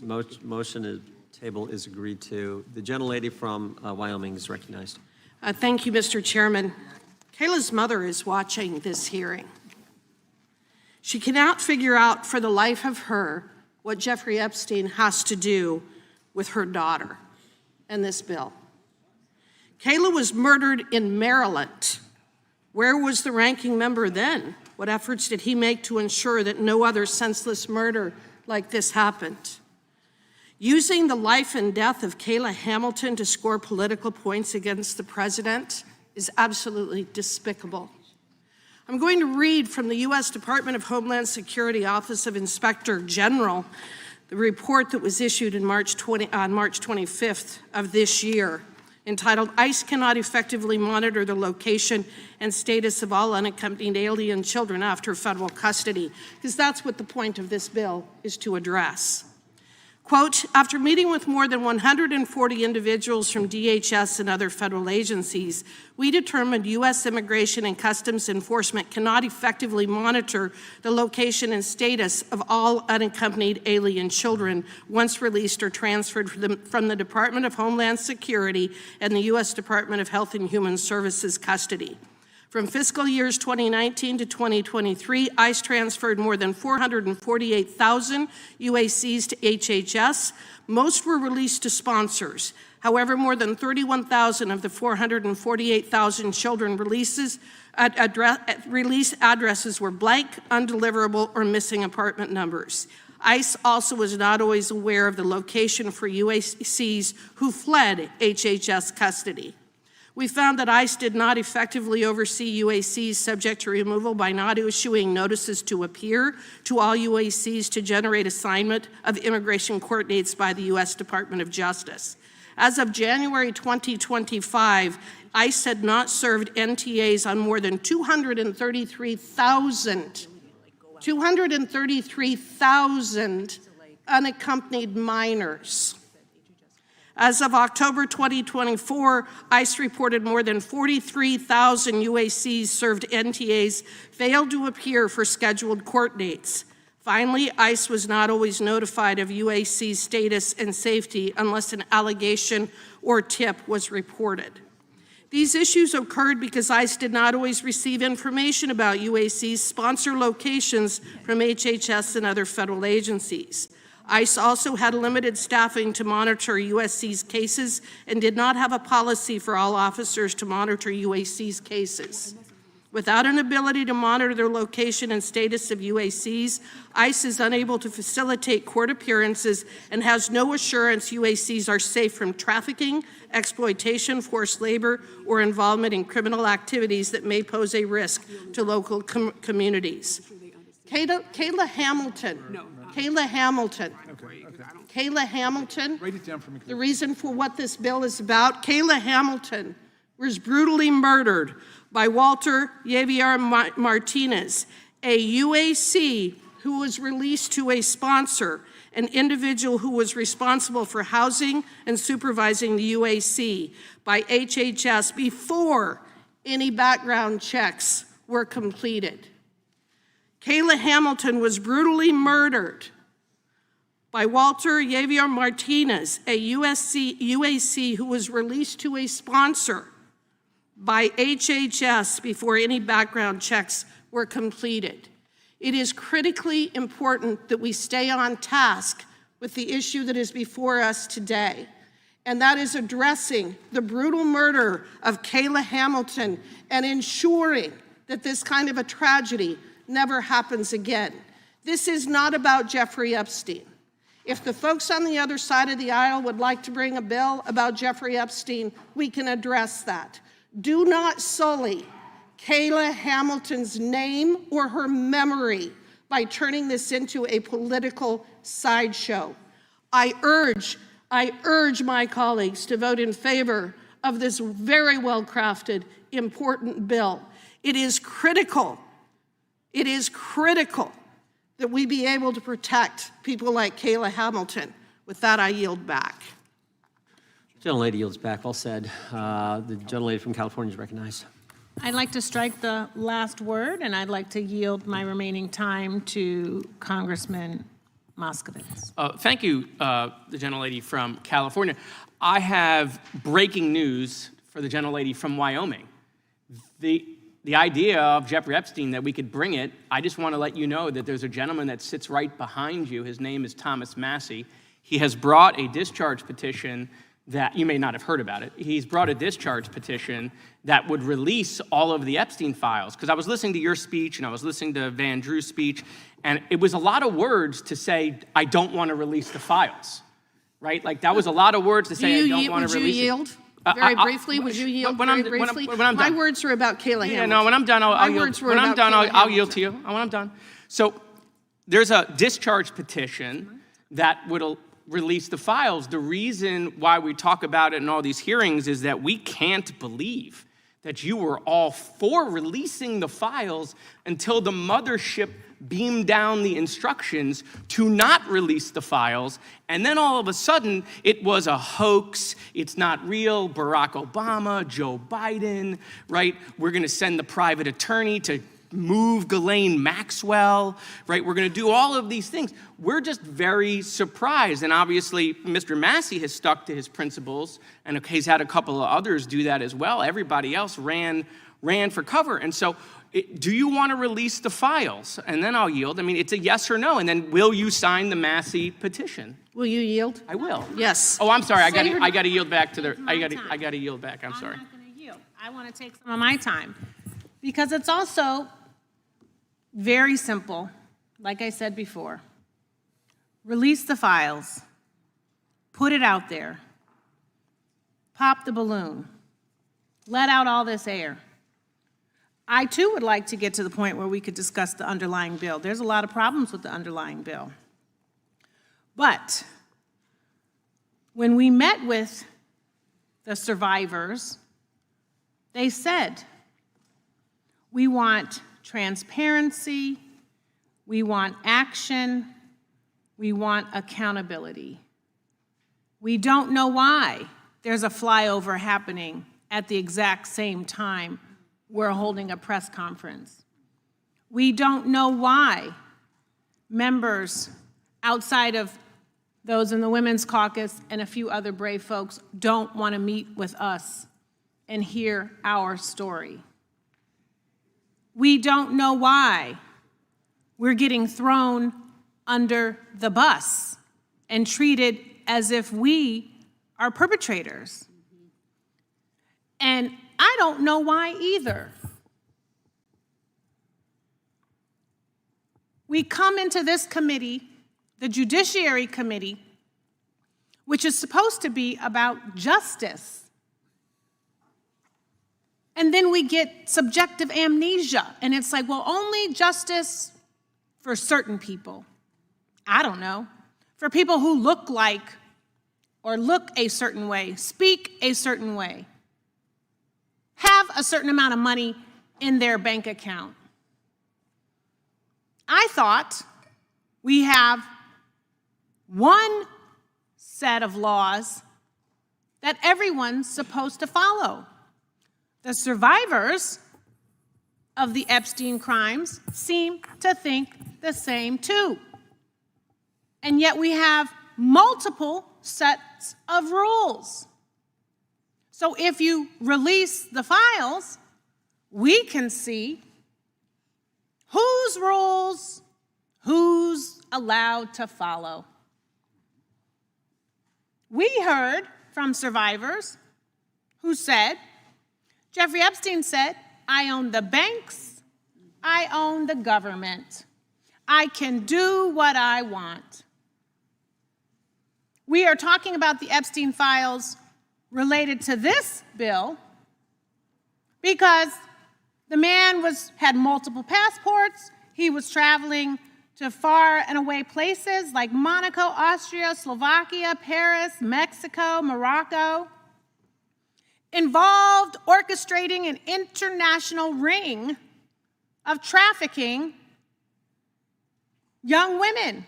Motion to table is agreed to. The gentlelady from Wyoming is recognized. Thank you, Mr. Chairman. Kayla's mother is watching this hearing. She cannot figure out for the life of her what Jeffrey Epstein has to do with her daughter and this bill. Kayla was murdered in Maryland. Where was the ranking member then? What efforts did he make to ensure that no other senseless murder like this happened? Using the life and death of Kayla Hamilton to score political points against the president is absolutely despicable. I'm going to read from the U.S. Department of Homeland Security Office of Inspector General, the report that was issued on March 25th of this year, entitled, "ICE cannot effectively monitor the location and status of all unaccompanied alien children after federal custody," because that's what the point of this bill is to address. Quote, "After meeting with more than 140 individuals from DHS and other federal agencies, we determined U.S. Immigration and Customs Enforcement cannot effectively monitor the location and status of all unaccompanied alien children once released or transferred from the Department of Homeland Security and the U.S. Department of Health and Human Services custody. From fiscal years 2019 to 2023, ICE transferred more than 448,000 UACs to HHS. Most were released to sponsors. However, more than 31,000 of the 448,000 children release addresses were blank, undeliverable, or missing apartment numbers. ICE also was not always aware of the location for UACs who fled HHS custody. We found that ICE did not effectively oversee UACs subject to removal by not issuing notices to appear to all UACs to generate assignment of immigration court dates by the U.S. Department of Justice. As of January 2025, ICE had not served NTAs on more than 233,000 unaccompanied minors. As of October 2024, ICE reported more than 43,000 UACs served NTAs failed to appear for scheduled court dates. Finally, ICE was not always notified of UAC's status and safety unless an allegation or tip was reported. These issues occurred because ICE did not always receive information about UAC's sponsor locations from HHS and other federal agencies. ICE also had limited staffing to monitor USC's cases and did not have a policy for all officers to monitor UAC's cases. Without an ability to monitor the location and status of UACs, ICE is unable to facilitate court appearances and has no assurance UACs are safe from trafficking, exploitation, forced labor, or involvement in criminal activities that may pose a risk to local communities. Kayla Hamilton. Kayla Hamilton. Kayla Hamilton. Write it down for me. The reason for what this bill is about, Kayla Hamilton was brutally murdered by Walter Javier Martinez, a UAC who was released to a sponsor, an individual who was responsible for housing and supervising the UAC by HHS before any background checks were completed. Kayla Hamilton was brutally murdered by Walter Javier Martinez, a UAC who was released to a sponsor by HHS before any background checks were completed. It is critically important that we stay on task with the issue that is before us today, and that is addressing the brutal murder of Kayla Hamilton and ensuring that this kind of a tragedy never happens again. This is not about Jeffrey Epstein. If the folks on the other side of the aisle would like to bring a bill about Jeffrey Epstein, we can address that. Do not sully Kayla Hamilton's name or her memory by turning this into a political sideshow. I urge my colleagues to vote in favor of this very well-crafted, important bill. It is critical that we be able to protect people like Kayla Hamilton. With that, I yield back. Gentlelady yields back. All said. The gentlelady from California is recognized. I'd like to strike the last word, and I'd like to yield my remaining time to Congressman Moskowitz. Thank you, the gentlelady from California. I have breaking news for the gentlelady from Wyoming. The idea of Jeffrey Epstein, that we could bring it, I just want to let you know that there's a gentleman that sits right behind you. His name is Thomas Massey. He has brought a discharge petition that, you may not have heard about it, he's brought a discharge petition that would release all of the Epstein files. Because I was listening to your speech and I was listening to Van Drew's speech, and it was a lot of words to say, I don't want to release the files, right? Like that was a lot of words to say, I don't want to release it. Would you yield? Very briefly, would you yield very briefly? When I'm My done. words were about Kayla Hamilton. Yeah, no, when I'm done, I'll yield. When I'm done, I'll yield to you. When I'm done. So there's a discharge petition that would release the files. The reason why we talk about it in all these hearings is that we can't believe that you were all for releasing the files until the mothership beamed down the instructions to not release the files, and then all of a sudden it was a hoax, it's not real, Barack Obama, Joe Biden, right? We're gonna send the private attorney to move Ghislaine Maxwell, right? We're gonna do all of these things. We're just very surprised, and obviously Mr. Massey has stuck to his principles, and he's had a couple of others do that as well. Everybody else ran for cover, and so do you want to release the files? And then I'll yield. I mean, it's a yes or no, and then will you sign the Massey petition? Will you yield? I will. Yes. Oh, I'm sorry. I Say your- got to yield back to the. I time. got to yield back. I'm sorry. I'm not going to yield. I want to take some of my time because it's also very simple. Like I said before, release the files, put it out there, pop the balloon, let out all this air. I, too, would like to get to the point where we could discuss the underlying bill. There's a lot of problems with the underlying bill. But when we met with the survivors, they said, we want transparency, we want action, we want accountability. We don't know why there's a flyover happening at the exact same time we're holding a press conference. We don't know why members outside of those in the Women's Caucus and a few other brave folks don't want to meet with us and hear our story. We don't know why we're getting thrown under the bus and treated as if we are perpetrators. And I don't know why either. We come into this committee, the Judiciary Committee, which is supposed to be about justice. And then we get subjective amnesia, and it's like, well, only justice for certain people. I don't know. For people who look like or look a certain way, speak a certain way, have a certain amount of money in their bank account. I thought we have one set of laws that everyone's supposed to follow. The survivors of the Epstein crimes seem to think the same too. And yet we have multiple sets of rules. So if you release the files, we can see whose rules, who's allowed to follow. We heard from survivors who said, Jeffrey Epstein said, I own the banks, I own the government. I can do what I want. We are talking about the Epstein files related to this bill because the man had multiple passports. He was traveling to far and away places like Monaco, Austria, Slovakia, Paris, Mexico, Morocco, involved orchestrating an international ring of trafficking young women,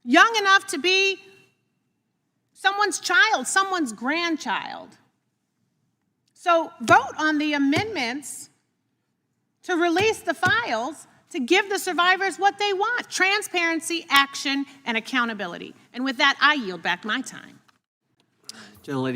young enough to be someone's child, someone's grandchild. So vote on the amendments to release the files to give the survivors what they want: transparency, action, and accountability. And with that, I yield back my time. Gentlelady,